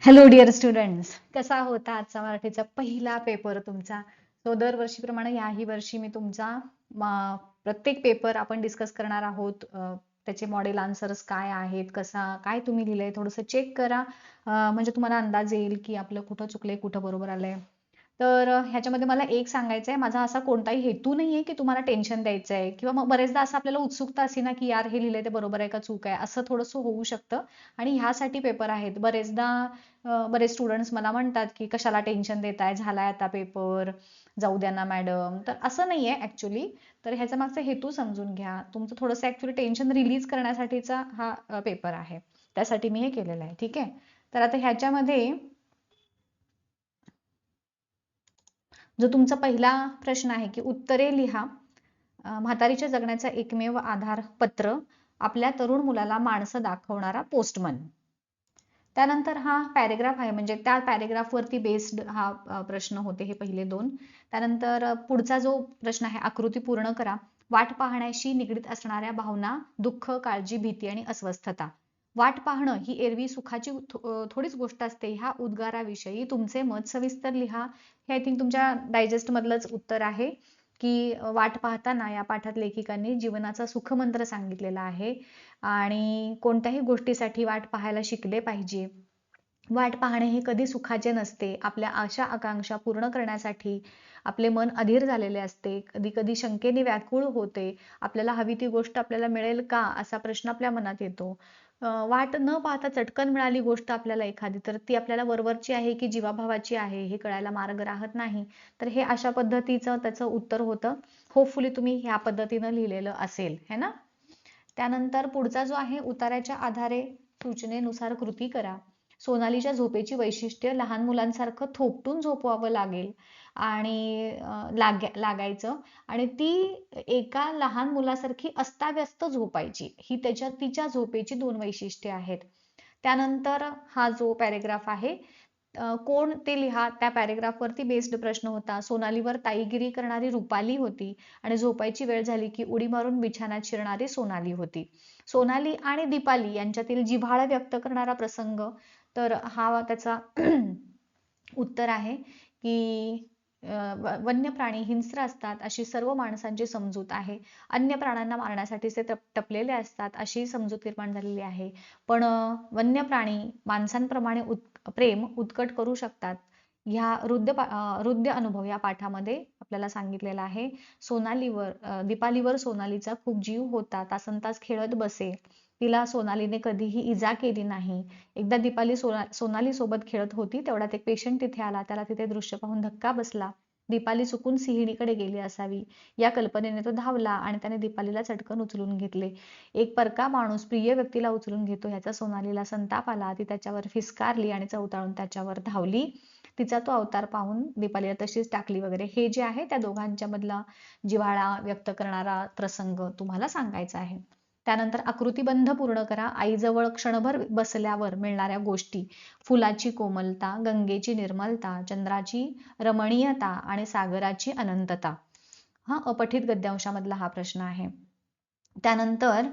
Hello dear students, कसा होता आजचा मराठीचा पहिला पेपर तुमचा? तो दरवर्षीप्रमाणे याही वर्षी मी तुमचा प्रत्येक पेपर आपण डिस्कस करणार आहोत. त्याचे मॉडेल आन्सर्स काय आहेत, काय तुम्ही लिहिलंय थोडंसं चेक करा. म्हणजे तुम्हाला अंदाज येईल की आपलं कुठं चुकलंय, कुठं बरोबर आलंय. तर ह्याच्यामध्ये मला एक सांगायचं आहे, माझा असा कोणताही हेतू नाहीये की तुम्हाला टेन्शन द्यायचं आहे किंवा मग बरेचदा असं आपल्याला उत्सुकता असते ना की यार हे लिहिलंय ते बरोबर आहे का चूक आहे, असं थोडंसं होऊ शकतं. आणि ह्यासाठी पेपर आहेत. बरेचदा बरेच स्टुडंट्स मला म्हणतात की कशाला टेन्शन देताय, झालाय आता पेपर, जाऊ द्या ना मॅडम. तर असं नाहीये ऍक्च्युली. तर ह्याचा मागचा हेतू समजून घ्या. तुमचं थोडंसं ऍक्च्युली टेन्शन रिलीज करण्यासाठीचा हा पेपर आहे. त्यासाठी मी हे केलेलं आहे. ठीक आहे. तर आता ह्याच्यामध्ये जो तुमचा पहिला प्रश्न आहे की उत्तरे लिहा. म्हातारीच्या जगण्याचा एकमेव आधार पत्र, आपल्या तरुण मुलाला माणसं दाखवणारा पोस्टमन. त्यानंतर हा पॅरेग्राफ आहे, म्हणजे त्या पॅरेग्राफवरती बेस्ड हा प्रश्न होते हे पहिले दोन. त्यानंतर पुढचा जो प्रश्न आहे, आकृती पूर्ण करा. वाट पाहण्याशी निगडीत असणाऱ्या भावना, दुःख, काळजी, भीती आणि अस्वस्थता. वाट पाहणं ही एरवी सुखाची थोडीच गोष्ट असते. ह्या उद्गाराविषयी तुमचे मत सविस्तर लिहा. हे आय थिंक तुमच्या डायजेस्ट मधलंच उत्तर आहे की वाट पाहताना या पाठात लेखिकांनी जीवनाचा सुखमंत्र सांगितलेला आहे आणि कोणत्याही गोष्टीसाठी वाट पाहायला शिकले पाहिजे. वाट पाहणे हे कधी सुखाचे नसते. आपल्या आशा आकांक्षा पूर्ण करण्यासाठी आपले मन अधीर झालेले असते. कधी कधी शंकेने व्याकुळ होते. आपल्याला हवी ती गोष्ट आपल्याला मिळेल का, असा प्रश्न आपल्या मनात येतो. वाट न पाहता चटकन मिळाली गोष्ट आपल्याला एखादी, तर ती आपल्याला वरवरची आहे की जीवाभावाची आहे हे कळायला मार्ग राहत नाही. तर हे अशा पद्धतीचं त्याचं उत्तर होतं. होपफुली तुम्ही ह्या पद्धतीनं लिहिलेलं असेल, है ना. त्यानंतर पुढचा जो आहे, उतार्याच्या आधारे सूचनेनुसार कृती करा. सोनालीच्या झोपेची वैशिष्ट्य, लहान मुलांसारखं थोपटून झोपवावं लागेल आणि लागायचं आणि ती एका लहान मुलासारखी अस्ताव्यस्त झोपायची. ही तिच्या झोपेची दोन वैशिष्ट्ये आहेत. त्यानंतर हा जो पॅरेग्राफ आहे, कोण ते लिहा. त्या पॅरेग्राफवरती बेस्ड प्रश्न होता. सोनालीवर ताईगिरी करणारी रुपाली होती आणि झोपायची वेळ झाली की उडी मारून बिछाण्यात शिरणारी सोनाली होती. सोनाली आणि दीपाली यांच्यातील जिव्हाळा व्यक्त करणारा प्रसंग. तर हा त्याचा उत्तर आहे की वन्य प्राणी हिंस्र असतात अशी सर्व माणसांची समजूत आहे. अन्य प्राण्यांना मारण्यासाठी ते टपलेले असतात अशी समजूत निर्माण झालेली आहे. पण वन्य प्राणी माणसांप्रमाणे प्रेम उत्कट करू शकतात. ह्या हृदय अनुभव या पाठामध्ये आपल्याला सांगितलेला आहे. दीपालीवर सोनालीचा खूप जीव होता. तासनतास खेळत बसे. तिला सोनालीने कधीही इजा केली नाही. एकदा दीपाली सोनाली सोबत खेळत होती, तेवढ्यात एक पेशंट तिथे आला. त्याला तिथे दृश्य पाहून धक्का बसला. दीपाली चुकून सिंहिणीकडे गेली असावी या कल्पनेने तो धावला आणि त्याने दीपालीला चटकन उचलून घेतले. एक परका माणूस प्रिय व्यक्तीला उचलून घेतो ह्याचा सोनालीला संताप आला. ती त्याच्यावर फिसकारली आणि चवताळून त्याच्यावर धावली. तिचा तो अवतार पाहून दीपालीला तशीच टाकली वगैरे. हे जे आहे त्या दोघांच्या मधला जिव्हाळा व्यक्त करणारा प्रसंग तुम्हाला सांगायचा आहे. त्यानंतर आकृतीबंध पूर्ण करा. आईजवळ क्षणभर बसल्यावर मिळणाऱ्या गोष्टी, फुलाची कोमलता, गंगेची निर्मलता, चंद्राची रमणीयता आणि सागराची अनंतता. हा अपठित गद्यांशामधला हा प्रश्न आहे. त्यानंतर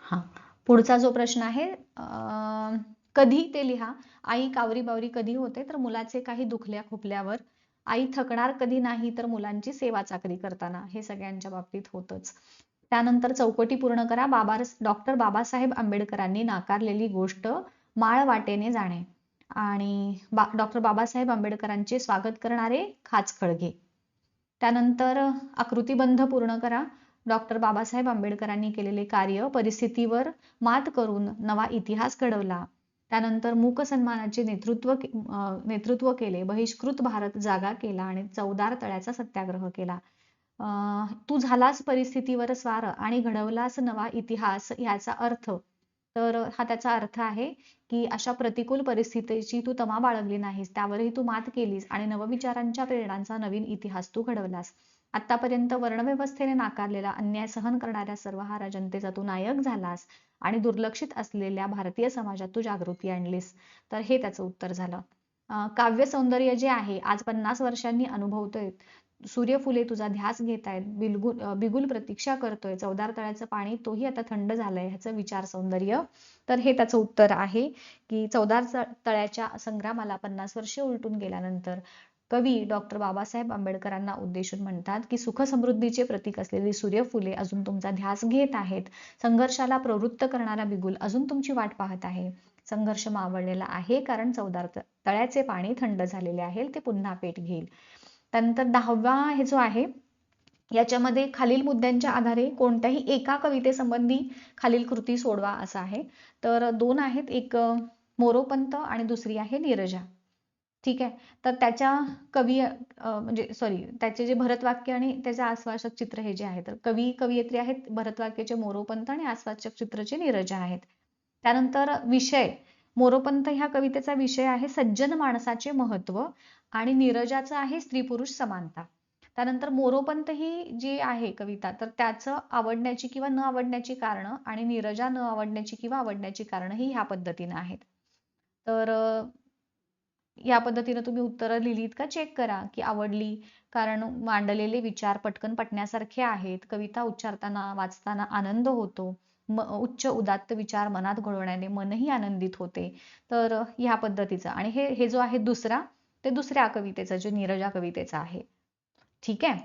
हा पुढचा जो प्रश्न आहे, कधी ते लिहा. आई कावरी बावरी कधी होते, तर मुलाचे काही दुखल्या खुपल्यावर. आई थकणार कधी नाही, तर मुलांची सेवा चाकरी करताना. हे सगळ्यांच्या बाबतीत होतच. त्यानंतर चौकटी पूर्ण करा. डॉक्टर बाबासाहेब आंबेडकरांनी नाकारलेली गोष्ट, माळ वाटेने जाणे आणि डॉक्टर बाबासाहेब आंबेडकरांचे स्वागत करणारे खाचखळगे. त्यानंतर आकृतीबंध पूर्ण करा. डॉक्टर बाबासाहेब आंबेडकरांनी केलेले कार्य, परिस्थितीवर मात करून नवा इतिहास घडवला. त्यानंतर मूक सन्मानाचे नेतृत्व केले. बहिष्कृत भारत जागा केला आणि चवदार तळ्याचा सत्याग्रह केला. तू झालास परिस्थितीवर स्वार आणि घडवलास नवा इतिहास. याचा अर्थ, तर हा त्याचा अर्थ आहे की अशा प्रतिकूल परिस्थितीची तू तमा बाळगली नाहीस, त्यावरही तू मात केलीस आणि नवविचारांच्या प्रेरणांचा नवीन इतिहास तू घडवलास. आतापर्यंत वर्णव्यवस्थेने नाकारलेला अन्याय सहन करणाऱ्या सर्वहारा जनतेचा तू नायक झालास आणि दुर्लक्षित असलेल्या भारतीय समाजात तू जागृती आणलीस. तर हे त्याचं उत्तर झालं. काव्य सौंदर्य जे आहे आज 50 वर्षांनी अनुभवतोय, सूर्यफुले तुझा ध्यास घेत आहेत, बिगुल प्रतीक्षा करतोय, चवदार तळ्याचं पाणी तोही आता थंड झालंय, ह्याचं विचार सौंदर्य. तर हे त्याचं उत्तर आहे की चवदार तळ्याच्या संग्रामाला 50 वर्षे उलटून गेल्यानंतर कवी डॉक्टर बाबासाहेब आंबेडकरांना उद्देशून म्हणतात की सुख समृद्धीचे प्रतीक असलेली सूर्यफुले अजून तुमचा ध्यास घेत आहेत, संघर्षाला प्रवृत्त करणारा बिगुल अजून तुमची वाट पाहत आहे, संघर्ष मावळलेला आहे कारण चवदार तळ्याचे पाणी थंड झालेले आहे, ते पुन्हा पेट घेईल. त्यानंतर 10वा हे जो आहे याच्यामध्ये खालील मुद्द्यांच्या आधारे कोणत्याही एका कवितेसंबंधी खालील कृती सोडवा असं आहे. तर 2 आहेत, एक मोरोपंत आणि दुसरी आहे नीरजा. ठीक आहे. तर त्याच्या कवी म्हणजे सॉरी त्याचे जे भरतवाक्य आणि त्याचे आश्वासक चित्र हे जे आहे, तर कवी कवयित्री आहेत भरतवाक्याचे मोरोपंत आणि आश्वासक चित्रचे नीरजा आहेत. त्यानंतर विषय, मोरोपंत ह्या कवितेचा विषय आहे सज्जन माणसाचे महत्व आणि नीरजाचं आहे स्त्री पुरुष समानता. त्यानंतर मोरोपंत ही जी आहे कविता, तर त्याचं आवडण्याची किंवा न आवडण्याची कारणं आणि नीरजा न आवडण्याची किंवा आवडण्याची कारणं ही ह्या पद्धतीने आहेत. तर या पद्धतीने तुम्ही उत्तरं लिहिलीत का चेक करा की आवडली, कारण मांडलेले विचार पटकन पटण्यासारखे आहेत, कविता उच्चारताना वाचताना आनंद होतो, उच्च उदात्त विचार मनात घडवण्याने मनही आनंदित होते. तर ह्या पद्धतीचं आणि हे जो आहे दुसरा ते दुसऱ्या कवितेचा जो नीरजा कवितेचा आहे. ठीक आहे.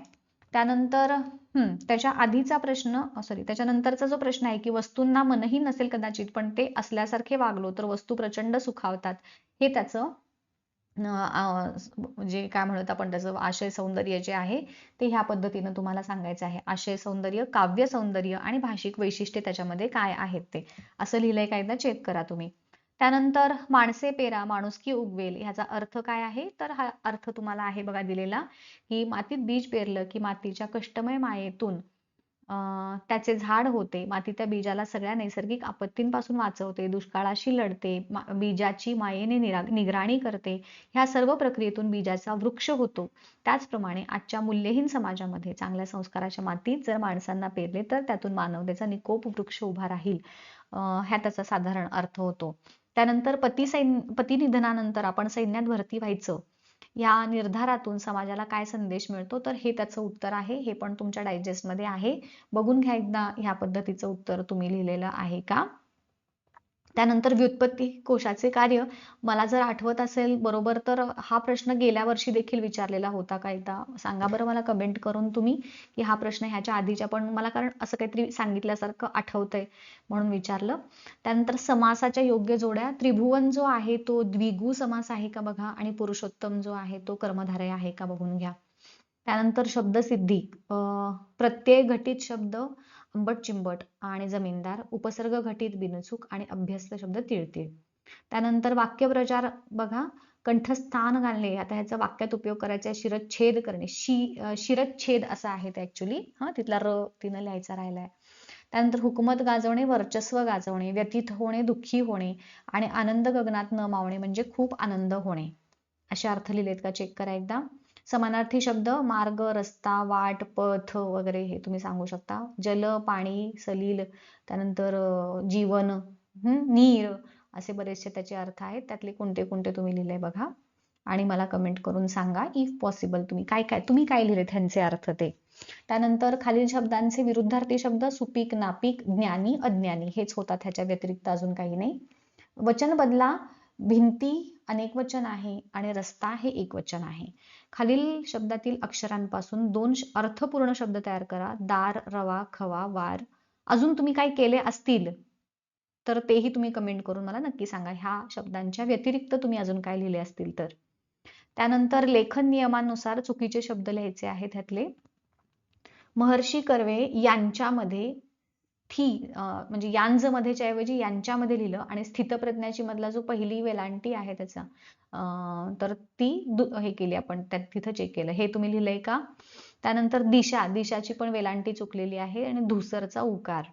त्यानंतर त्याच्या आधीचा प्रश्न सॉरी त्याच्यानंतरचा जो प्रश्न आहे की वस्तूंना मनही नसेल कदाचित पण ते असल्यासारखे वागलो तर वस्तू प्रचंड सुखावतात, हे त्याचं म्हणजे काय म्हणत आपण त्याचं आशय सौंदर्य जे आहे ते ह्या पद्धतीनं तुम्हाला सांगायचं आहे. आशय सौंदर्य, काव्य सौंदर्य आणि भाषिक वैशिष्ट्ये त्याच्यामध्ये काय आहेत ते असं लिहिलंय का, एकदा चेक करा तुम्ही. त्यानंतर माणसे पेरा माणुसकी उगवेल ह्याचा अर्थ काय आहे, तर हा अर्थ तुम्हाला आहे बघा दिलेला की मातीत बीज पेरलं की मातीच्या कष्टमय मायेतून त्याचे झाड होते, माती त्या बीजाला सगळ्या नैसर्गिक आपत्तींपासून वाचवते, दुष्काळाशी लढते, बीजाची मायेने निगराणी करते, ह्या सर्व प्रक्रियेतून बीजाचा वृक्ष होतो. त्याचप्रमाणे आजच्या मूल्यहीन समाजामध्ये चांगल्या संस्काराच्या मातीत जर माणसांना पेरले तर त्यातून मानवतेचा निकोप वृक्ष उभा राहील, ह्या त्याचा साधारण अर्थ होतो. त्यानंतर पती निधनानंतर आपण सैन्यात भरती व्हायचं या निर्धारातून समाजाला काय संदेश मिळतो, तर हे त्याचं उत्तर आहे. हे पण तुमच्या डायजेस्ट मध्ये आहे, बघून घ्या एकदा ह्या पद्धतीचं उत्तर तुम्ही लिहिलेलं आहे का. त्यानंतर व्युत्पत्ती कोशाचे कार्य, मला जर आठवत असेल बरोबर तर हा प्रश्न गेल्या वर्षी देखील विचारलेला होता का, एकदा सांगा बरं मला कमेंट करून तुम्ही की हा प्रश्न ह्याच्या आधीच्या पण मला, कारण असं काहीतरी सांगितल्यासारखं आठवतंय म्हणून विचारलं. त्यानंतर समासाच्या योग्य जोड्या, त्रिभुवन जो आहे तो द्विगु समास आहे का बघा आणि पुरुषोत्तम जो आहे तो कर्मधारय आहे का बघून घ्या. त्यानंतर शब्दसिद्धी, प्रत्यय घटित शब्द आंबट चिंबट आणि जमीनदार, उपसर्ग घटित बिनचूक आणि अभ्यस्त शब्द तिळतिळ. त्यानंतर वाक्यप्रचार बघा, कंठस्थान घालणे, आता ह्याचा वाक्यात उपयोग करायचा आहे शिरच्छेद करणे, शिरच्छेद असं आहे ते ऍक्च्युली, तिथला र तिनं लिहायचा राहिलाय. त्यानंतर हुकूमत गाजवणे, वर्चस्व गाजवणे, व्यथित होणे, दुःखी होणे आणि आनंद गगनात न मावणे म्हणजे खूप आनंद होणे, असे अर्थ लिहिलेत का चेक करा एकदा. समानार्थी शब्द मार्ग, रस्ता, वाट, पथ वगैरे हे तुम्ही सांगू शकता. जल, पाणी, सलील, त्यानंतर जीवन, नीर, असे बरेचसे त्याचे अर्थ आहेत. त्यातले कोणते कोणते तुम्ही लिहिले बघा आणि मला कमेंट करून सांगा इफ पॉसिबल तुम्ही काय लिहिले त्यांचे अर्थ ते. त्यानंतर खालील शब्दांचे विरुद्धार्थी शब्द सुपीक, नापीक, ज्ञानी, अज्ञानी हेच होतात, ह्याच्या व्यतिरिक्त अजून काही नाही. वचन बदला, भिंती अनेक वचन आहे आणि रस्ता हे एक वचन आहे. खालील शब्दातील अक्षरांपासून 2 अर्थपूर्ण शब्द तयार करा, दार, रवा, खवा, वार. अजून तुम्ही काय केले असतील तर तेही तुम्ही कमेंट करून मला नक्की सांगा, ह्या शब्दांच्या व्यतिरिक्त तुम्ही अजून काय लिहिले असतील तर. त्यानंतर लेखन नियमानुसार चुकीचे शब्द लिहायचे आहेत ह्यातले. महर्षी कर्वे यांच्यामध्ये म्हणजे यांज मध्येच्या ऐवजी यांच्यामध्ये लिहिलं आणि स्थितप्रज्ञाची मधला जो पहिली वेलांटी आहे त्याचा तर ती हे केली आपण त्यात तिथं चेक केलं, हे तुम्ही लिहिलंय का. त्यानंतर दिशाची पण वेलांटी चुकलेली आहे आणि धुसरचा उकार.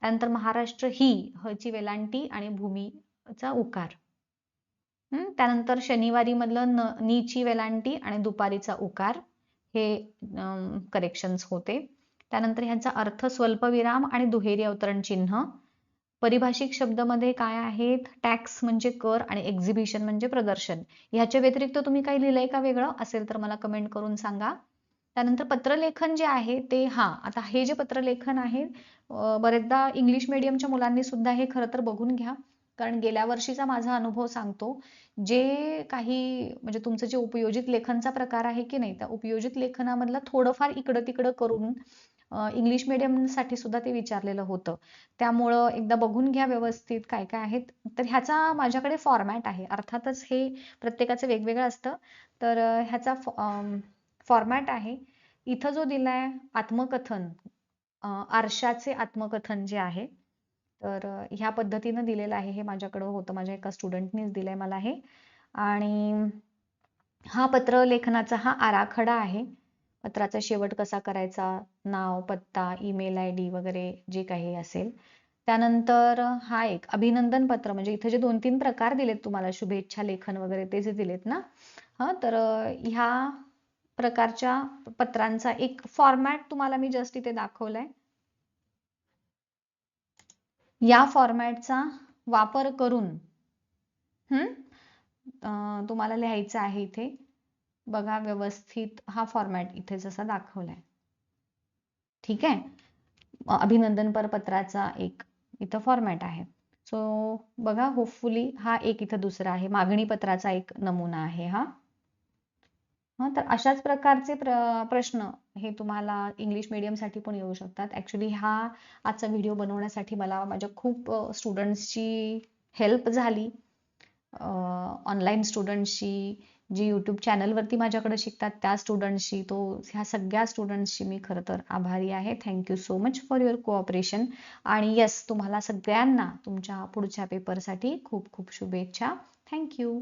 त्यानंतर महाराष्ट्र ही हची वेलांटी आणि भूमीचा उकार. त्यानंतर शनिवारी मधलं नीची वेलांटी आणि दुपारीचा उकार, हे करेक्शन्स होते. त्यानंतर ह्यांचा अर्थ स्वल्पविराम आणि दुहेरी अवतरण चिन्ह. परिभाषिक शब्दामध्ये काय आहेत, टॅक्स म्हणजे कर आणि एक्झिबिशन म्हणजे प्रदर्शन. ह्याच्या व्यतिरिक्त तुम्ही काही लिहिलंय का वेगळं असेल तर मला कमेंट करून सांगा. त्यानंतर पत्रलेखन जे आहे ते आता हे जे पत्रलेखन आहे बरेचदा इंग्लिश मीडियमच्या मुलांनी सुद्धा हे खरं तर बघून घ्या. कारण गेल्या वर्षीचा माझा अनुभव सांगतो, जे काही म्हणजे तुमचं जे उपयोजित लेखनचा प्रकार आहे की नाही, त्या उपयोजित लेखनामधलं थोडंफार इकडं तिकडं करून इंग्लिश मीडियमसाठी सुद्धा ते विचारलेलं होतं. त्यामुळं एकदा बघून घ्या व्यवस्थित काय काय आहेत. तर ह्याचा माझ्याकडे फॉर्मॅट आहे. अर्थातच हे प्रत्येकाचं वेगवेगळं असतं. तर ह्याचा फॉर्मॅट आहे. इथं जो दिलाय आत्मकथन, आरशाचे आत्मकथन जे आहे, तर ह्या पद्धतीनं दिलेलं आहे. हे माझ्याकडं होतं, माझ्या एका स्टुडंटनीच दिलंय मला हे. आणि हा पत्रलेखनाचा हा आराखडा आहे. पत्राचा शेवट कसा करायचा, नाव, पत्ता, ईमेल आयडी वगैरे जे काही असेल. त्यानंतर हा एक अभिनंदन पत्र, म्हणजे इथे जे 2-3 प्रकार दिलेत तुम्हाला, शुभेच्छा लेखन वगैरे ते जे दिलेत ना, तर ह्या प्रकारच्या पत्रांचा एक फॉर्मॅट तुम्हाला मी जस्ट इथे दाखवलाय. या फॉर्मॅटचा वापर करून तुम्हाला लिहायचं आहे इथे. बघा व्यवस्थित हा फॉर्मॅट इथे जसा दाखवलाय. ठीक आहे. अभिनंदन पत्राचा एक इथं फॉर्मॅट आहे. सो बघा, होपफुली हा एक इथं दुसरा आहे. मागणी पत्राचा एक नमुना आहे हा. तर अशाच प्रकारचे प्रश्न हे तुम्हाला इंग्लिश मीडियमसाठी पण येऊ शकतात. ऍक्च्युली हा आजचा व्हिडिओ बनवण्यासाठी मला माझ्या खूप स्टुडंट्सची हेल्प झाली. ऑनलाईन स्टुडंट्सची, जी यूट्यूब चॅनलवरती माझ्याकडे शिकतात त्या स्टुडंट्सची, ह्या सगळ्या स्टुडंट्सची मी खरं तर आभारी आहे. Thank you so much for your cooperation. आणि येस, तुम्हाला सगळ्यांना तुमच्या पुढच्या पेपरसाठी खूप खूप शुभेच्छा. थँक्यू.